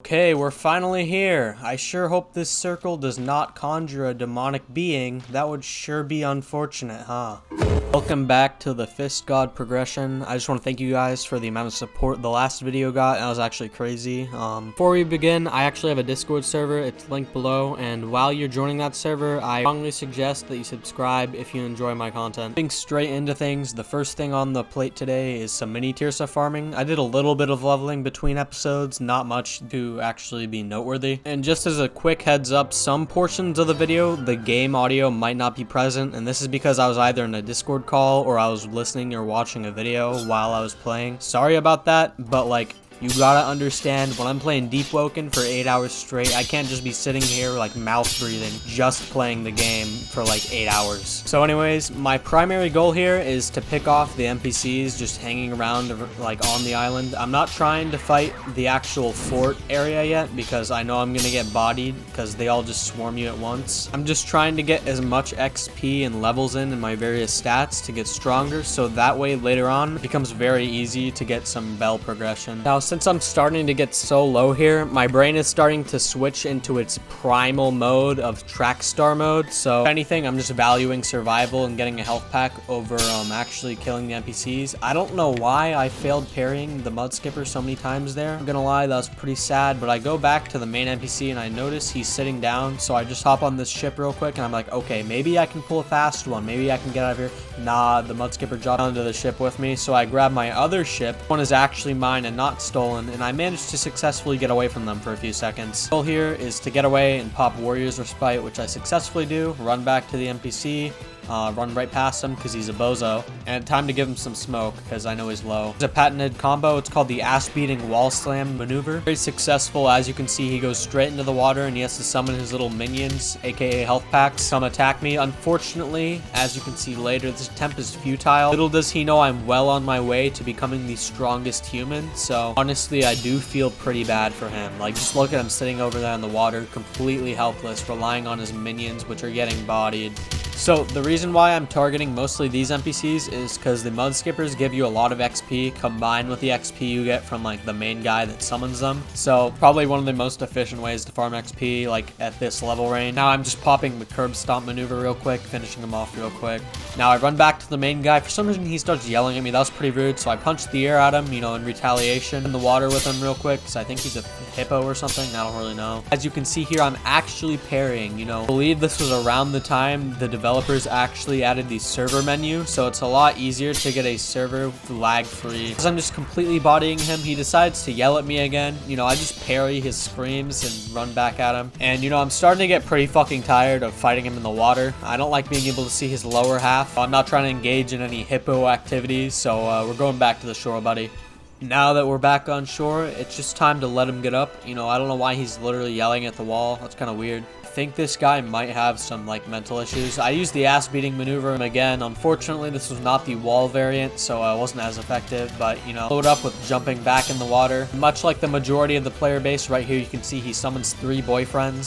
Okay, we're finally here. I sure hope this circle does not conjure a demonic being. That would sure be unfortunate, huh? Welcome back to the Fist God progression. I just want to thank you guys for the amount of support the last video got. That was actually crazy. Before we begin, I actually have a Discord server. It's linked below, and while you're joining that server, I strongly suggest that you subscribe if you enjoy my content. Getting straight into things, the first thing on the plate today is some mini tier stuff farming. I did a little bit of leveling between episodes, not much to actually be noteworthy. And just as a quick heads up, some portions of the video, the game audio might not be present, and this is because I was either in a Discord call or I was listening or watching a video while I was playing. Sorry about that, but like, you gotta understand, when I'm playing Deepwoken for 8 hours straight, I can't just be sitting here like mouth breathing, just playing the game for like 8 hours. So anyways, my primary goal here is to pick off the NPCs just hanging around like on the island. I'm not trying to fight the actual fort area yet because I know I'm gonna get bodied because they all just swarm you at once. I'm just trying to get as much XP and levels in my various stats to get stronger, so that way later on it becomes very easy to get some bell progression. Now, since I'm starting to get so low here, my brain is starting to switch into its primal mode of track star mode. So if anything, I'm just valuing survival and getting a health pack over actually killing the NPCs. I don't know why I failed parrying the mud skipper so many times there. I'm gonna lie, that was pretty sad, but I go back to the main NPC and I notice he's sitting down. So I just hop on this ship real quick and I'm like, okay, maybe I can pull a fast one. Maybe I can get out of here. Nah, the mud skipper dropped onto the ship with me. So I grab my other ship. One is actually mine and not stolen, and I managed to successfully get away from them for a few seconds. The goal here is to get away and pop Warrior's Respite, which I successfully do, run back to the NPC, run right past him because he's a bozo, and time to give him some smoke because I know he's low. It's a patented combo. It's called the ass-beating wall slam maneuver. Very successful. As you can see, he goes straight into the water and he has to summon his little minions, aka health packs, come attack me. Unfortunately, as you can see later, this attempt is futile. Little does he know I'm well on my way to becoming the strongest human, so honestly, I do feel pretty bad for him. Like, just look at him sitting over there in the water, completely helpless, relying on his minions, which are getting bodied. So the reason why I'm targeting mostly these NPCs is because the mud skippers give you a lot of XP combined with the XP you get from like the main guy that summons them. So probably one of the most efficient ways to farm XP like at this level range. Now I'm just popping the curb stomp maneuver real quick, finishing him off real quick. Now I run back to the main guy. For some reason he starts yelling at me. That was pretty rude. So I punched the air at him, you know, in retaliation. In the water with him real quick because I think he's a hippo or something. I don't really know. As you can see here, I'm actually parrying, you know. I believe this was around the time the developers actually added the server menu, so it's a lot easier to get a server lag free. As I'm just completely bodying him, he decides to yell at me again. You know, I just parry his screams and run back at him. And you know, I'm starting to get pretty fucking tired of fighting him in the water. I don't like being able to see his lower half. I'm not trying to engage in any hippo activities, so we're going back to the shore, buddy. Now that we're back on shore, it's just time to let him get up. You know, I don't know why he's literally yelling at the wall. That's kind of weird. I think this guy might have some like mental issues. I used the ass beating maneuver again. Unfortunately, this was not the wall variant, so it wasn't as effective, but you know, load up with jumping back in the water. Much like the majority of the player base, right here you can see he summons 3 boyfriends,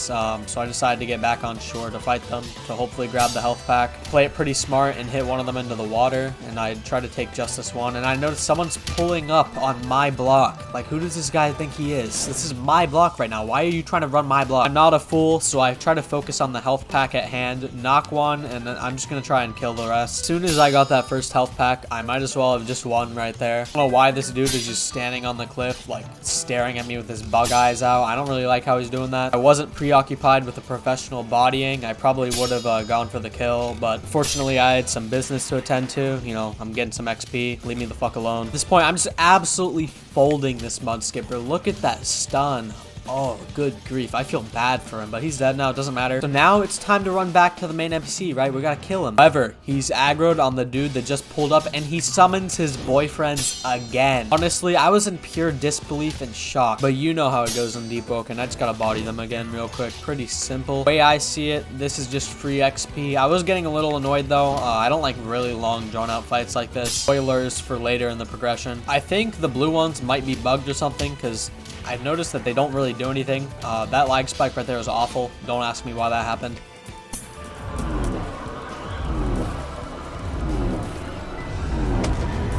so I decided to get back on shore to fight them, to hopefully grab the health pack, play it pretty smart and hit one of them into the water, and I try to take just this one, and I noticed someone's pulling up on my block. Like, who does this guy think he is? This is my block right now. Why are you trying to run my block? I'm not a fool, so I try to focus on the health pack at hand, knock one, and then I'm just gonna try and kill the rest. As soon as I got that first health pack, I might as well have just won right there. I don't know why this dude is just standing on the cliff, like staring at me with his bug eyes out. I don't really like how he's doing that. I wasn't preoccupied with the professional bodying. I probably would have gone for the kill, but fortunately I had some business to attend to. You know, I'm getting some XP. Leave me the fuck alone. At this point, I'm just absolutely folding this mud skipper. Look at that stun. Oh, good grief. I feel bad for him, but he's dead now. It doesn't matter. So now it's time to run back to the main NPC, right? We gotta kill him. However, he's aggroed on the dude that just pulled up, and he summons his boyfriends again. Honestly, I was in pure disbelief and shock, but you know how it goes in Deepwoken. I just gotta body them again real quick. Pretty simple. The way I see it, this is just free XP. I was getting a little annoyed, though. I don't like really long, drawn-out fights like this. Spoilers for later in the progression. I think the blue ones might be bugged or something, because I've noticed that they don't really do anything. That lag spike right there is awful. Don't ask me why that happened.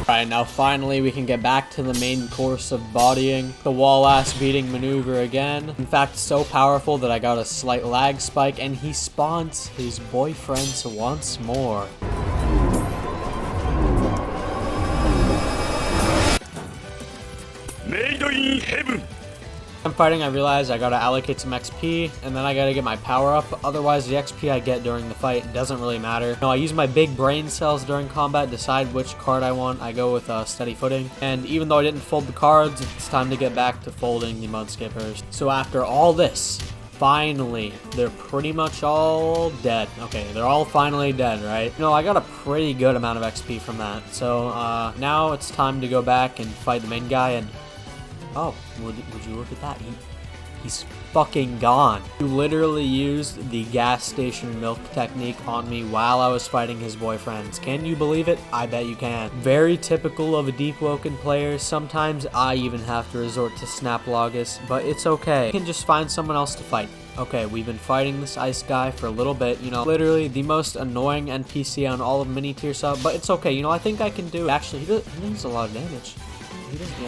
Right, now finally we can get back to the main course of bodying. The wall ass beating maneuver again. In fact, so powerful that I got a slight lag spike and he spawns his boyfriends once more. Made in heaven. I'm fighting, I realize I gotta allocate some XP, and then I gotta get my power up. Otherwise, the XP I get during the fight doesn't really matter. No, I use my big brain cells during combat, decide which card I want. I go with steady footing. And even though I didn't fold the cards, it's time to get back to folding the mud skippers. So after all this, finally, they're pretty much all dead. Okay, they're all finally dead, right? No, I got a pretty good amount of XP from that. So now it's time to go back and fight the main guy and... Oh, would you look at that? He's fucking gone. He literally used the gas station milk technique on me while I was fighting his boyfriends. Can you believe it? I bet you can. Very typical of a Deepwoken player. Sometimes I even have to resort to Snap Logus, but it's okay. You can just find someone else to fight. Okay, we've been fighting this ice guy for a little bit, you know, literally the most annoying NPC on all of mini tier sub, but it's okay, you know, I think I can do it. Actually, he does a lot of damage.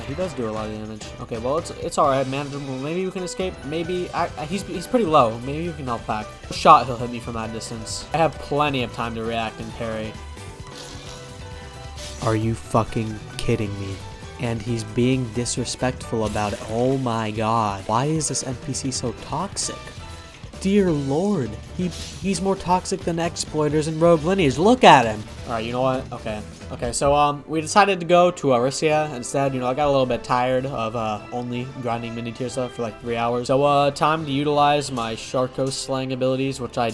He does do a lot of damage. Okay, well, it's alright, manageable. Maybe we can escape. Maybe he's pretty low. Maybe we can help back. A shot, he'll hit me from that distance. I have plenty of time to react and parry. Are you fucking kidding me? And he's being disrespectful about it. Oh my god. Why is this NPC so toxic? Dear lord, he's more toxic than exploiters in Rogue Lineage. Look at him. Alright, you know what? Okay, so we decided to go to Aurissia instead. You know, I got a little bit tired of only grinding mini tier stuff for like 3 hours. So time to utilize my Sharko slaying abilities, which I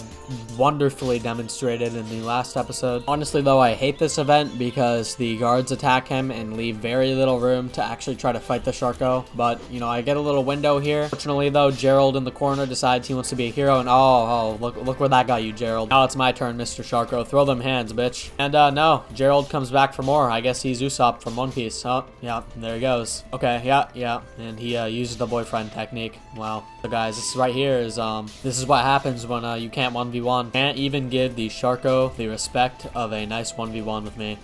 wonderfully demonstrated in the last episode. Honestly though, I hate this event because the guards attack him and leave very little room to actually try to fight the Sharko. But you know, I get a little window here. Fortunately though, Gerald in the corner decides he wants to be a hero, and oh look where that got you, Gerald. Now it's my turn, Mr. Sharko. Throw them hands, bitch. And no, Gerald comes back for more. I guess he's Usopp from One Piece. Oh, yeah, there he goes. Okay, yeah. And he uses the boyfriend technique. Wow. So guys, this right here is this is what happens when you can't 1v1. Can't even give the Sharko the respect of a nice 1v1 with me.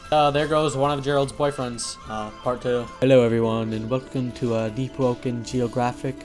There goes one of Gerald's boyfriends, part 2. Hello everyone, and welcome to Deepwoken Geographic.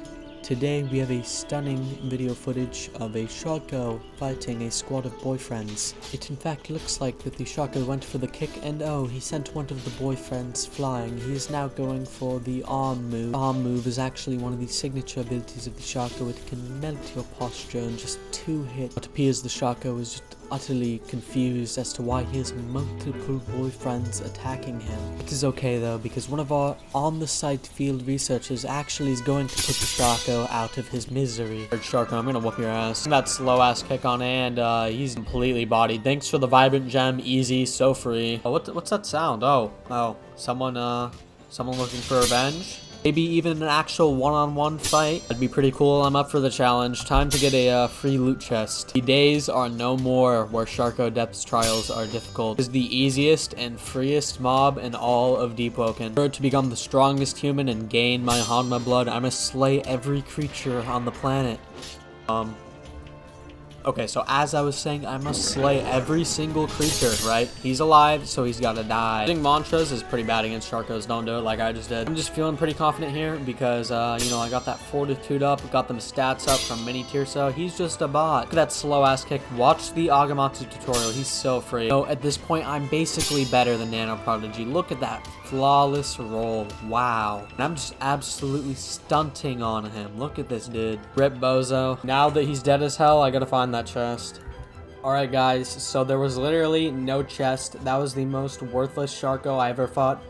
Today we have a stunning video footage of a Sharko fighting a squad of boyfriends. It in fact looks like that the Sharko went for the kick, and oh, he sent one of the boyfriends flying. He is now going for the arm move. Arm move is actually one of the signature abilities of the Sharko. It can melt your posture in just 2 hits. It appears the Sharko is just utterly confused as to why he has multiple boyfriends attacking him. It is okay though, because one of our on-the-site field researchers actually is going to put the Sharko out of his misery. Sharko, I'm gonna whoop your ass. That slow-ass kick on, and he's completely bodied. Thanks for the vibrant gem. Easy, so free. Oh, what's that sound? Oh, someone looking for revenge? Maybe even an actual one-on-one fight. That'd be pretty cool. I'm up for the challenge. Time to get a free loot chest. The days are no more where Sharko depth trials are difficult. It is the easiest and freest mob in all of Deepwoken. In order to become the strongest human and gain my hanma blood, I must slay every creature on the planet. Okay, so as I was saying, I must slay every single creature, right? He's alive, so he's gotta die. Using mantras is pretty bad against Sharkos. Don't do it like I just did. I'm just feeling pretty confident here because, you know, I got that fortitude up, got them stats up from mini tier, so he's just a bot. Look at that slow-ass kick. Watch the Agamatsu tutorial. He's so free. So at this point, I'm basically better than Nano Prodigy. Look at that flawless roll. Wow. And I'm just absolutely stunting on him. Look at this dude. Rip Bozo. Now that he's dead as hell, I gotta find that chest. Alright guys, so there was literally no chest. That was the most worthless Sharko I ever fought.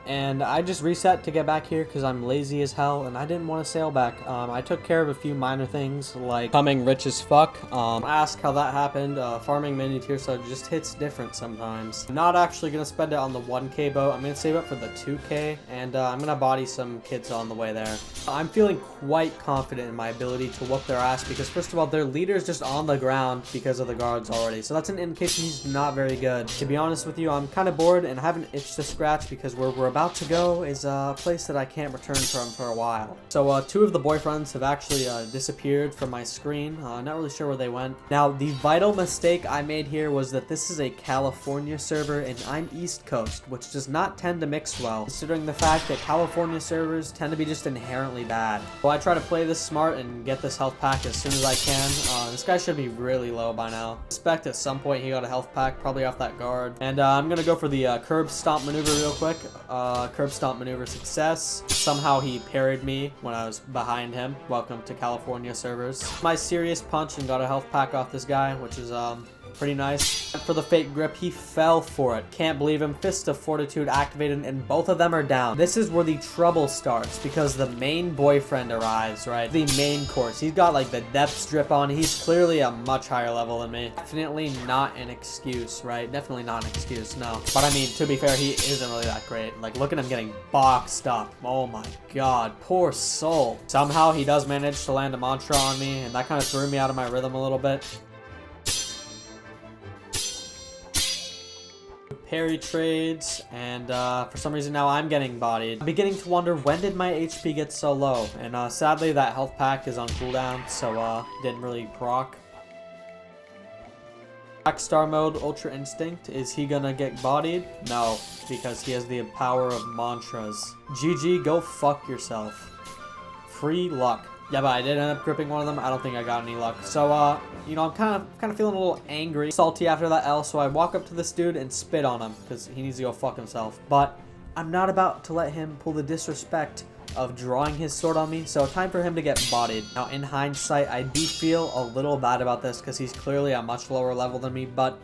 And I just reset to get back here because I'm lazy as hell and I didn't want to sail back. I took care of a few minor things like becoming rich as fuck. Ask how that happened. Farming mini tier so just hits different sometimes. I'm not actually going to spend it on the 1k boat. I'm going to save up for the 2k and I'm going to body some kids on the way there. I'm feeling quite confident in my ability to whoop their ass because first of all, their leader's just on the ground because of the guards already. So that's an indication he's not very good. To be honest with you, I'm kind of bored and I have an itch to scratch because we're about to go is a place that I can't return from for a while. So two of the boyfriends have actually disappeared from my screen. Not really sure where they went. Now, the vital mistake I made here was that this is a California server and I'm East Coast, which does not tend to mix well, considering the fact that California servers tend to be just inherently bad. Well, I try to play this smart and get this health pack as soon as I can. This guy should be really low by now. I expect at some point he got a health pack, probably off that guard. And I'm gonna go for the curb stomp maneuver real quick. Curb stomp maneuver success. Somehow he parried me when I was behind him. Welcome to California servers. My serious punch and got a health pack off this guy, which is pretty nice. And for the fake grip, he fell for it. Can't believe him. Fist of Fortitude activated, and both of them are down. This is where the trouble starts, because the main boyfriend arrives, right? The main course. He's got like the depth strip on. He's clearly a much higher level than me. Definitely not an excuse, right? Definitely not an excuse, no. But I mean, to be fair, he isn't really that great. Like, look at him getting boxed up. Oh my god, poor soul. Somehow he does manage to land a mantra on me, and that kind of threw me out of my rhythm a little bit. Parry trades, and for some reason now I'm getting bodied. I'm beginning to wonder, when did my HP get so low? And sadly that health pack is on cooldown, so didn't really proc. Black Star mode, Ultra Instinct. Is he gonna get bodied? No, because he has the power of mantras. GG, go fuck yourself. Free luck. Yeah, but I did end up gripping one of them. I don't think I got any luck. So, you know, I'm kind of feeling a little angry, salty after that L. So I walk up to this dude and spit on him because he needs to go fuck himself. But I'm not about to let him pull the disrespect of drawing his sword on me. So time for him to get bodied. Now, in hindsight, I do feel a little bad about this because he's clearly a much lower level than me. But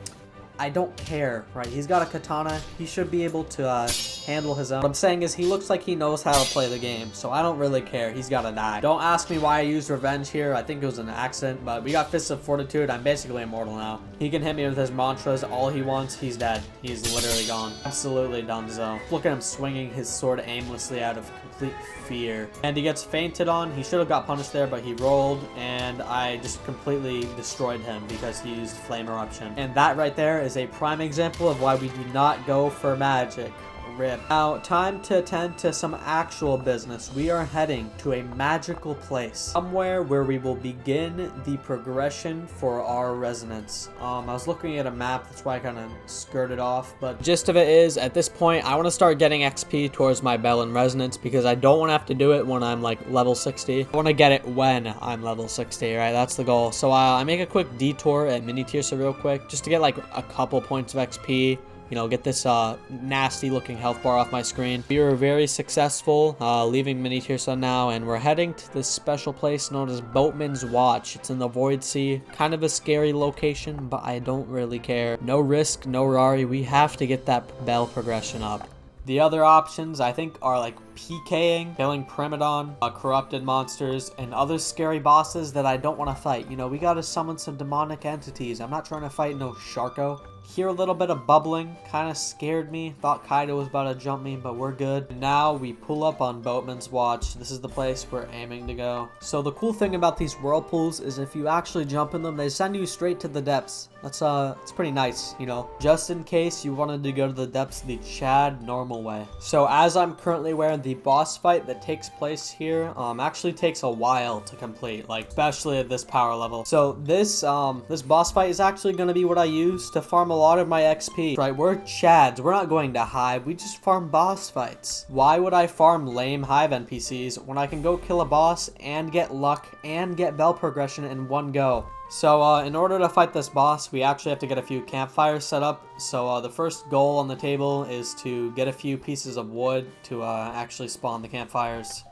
I don't care, right? He's got a katana. He should be able to handle his own. What I'm saying is he looks like he knows how to play the game, so I don't really care. He's got to die. Don't ask me why I used revenge here. I think it was an accident, but we got Fists of Fortitude. I'm basically immortal now. He can hit me with his mantras all he wants. He's dead. He's literally gone. Absolutely donezo. Look at him swinging his sword aimlessly out of complete fear. And he gets fainted on. He should have got punished there, but he rolled, and I just completely destroyed him because he used Flame Eruption. And that right there is a prime example of why we do not go for magic. Rip. Now, time to attend to some actual business. We are heading to a magical place, somewhere where we will begin the progression for our resonance. I was looking at a map, that's why I kind of skirted off, but gist of it is, at this point, I want to start getting XP towards my bell and resonance because I don't want to have to do it when I'm like level 60. I want to get it when I'm level 60, right? That's the goal. So I make a quick detour at Mini Tirsa real quick, just to get like a couple points of XP. You know, get this nasty looking health bar off my screen. We were very successful leaving Mini Tirsa now, and we're heading to this special place known as Boatmans Watch. It's in the Void Sea. Kind of a scary location, but I don't really care. No risk, no Rari. We have to get that bell progression up. The other options, I think, are like PKing, killing Primadon, corrupted monsters, and other scary bosses that I don't want to fight. You know, we gotta summon some demonic entities. I'm not trying to fight no Sharko. Hear a little bit of bubbling, kind of scared me. Thought Kaido was about to jump me, but we're good. Now we pull up on Boatman's Watch. This is the place we're aiming to go. So the cool thing about these whirlpools is if you actually jump in them, they send you straight to the depths. That's pretty nice, you know, just in case you wanted to go to the depths the Chad normal way. So as I'm currently wearing, the boss fight that takes place here actually takes a while to complete, like especially at this power level. So this boss fight is actually going to be what I use to farm a lot of my XP, right? We're Chads, we're not going to Hive, we just farm boss fights. Why would I farm lame Hive NPCs when I can go kill a boss and get luck and get bell progression in one go? So in order to fight this boss, we actually have to get a few campfires set up. So the first goal on the table is to get a few pieces of wood to actually spawn the campfires.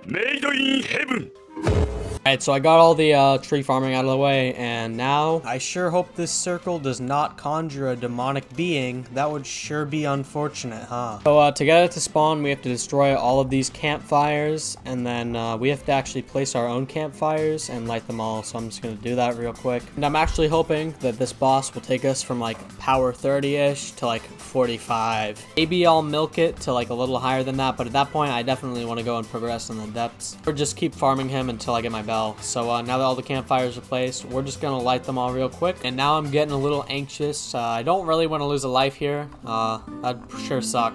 Made in heaven. Alright, so I got all the tree farming out of the way, and now I sure hope this circle does not conjure a demonic being. That would sure be unfortunate, huh? So to get it to spawn, we have to destroy all of these campfires, and then we have to actually place our own campfires and light them all. So I'm just gonna do that real quick. And I'm actually hoping that this boss will take us from like power 30-ish to like 45. Maybe I'll milk it to like a little higher than that, but at that point I definitely want to go and progress in the depths, or just keep farming him until I get my bell. well. So now that all the campfires are placed, we're just gonna light them all real quick. And now I'm getting a little anxious. I don't really want to lose a life here. That'd sure suck.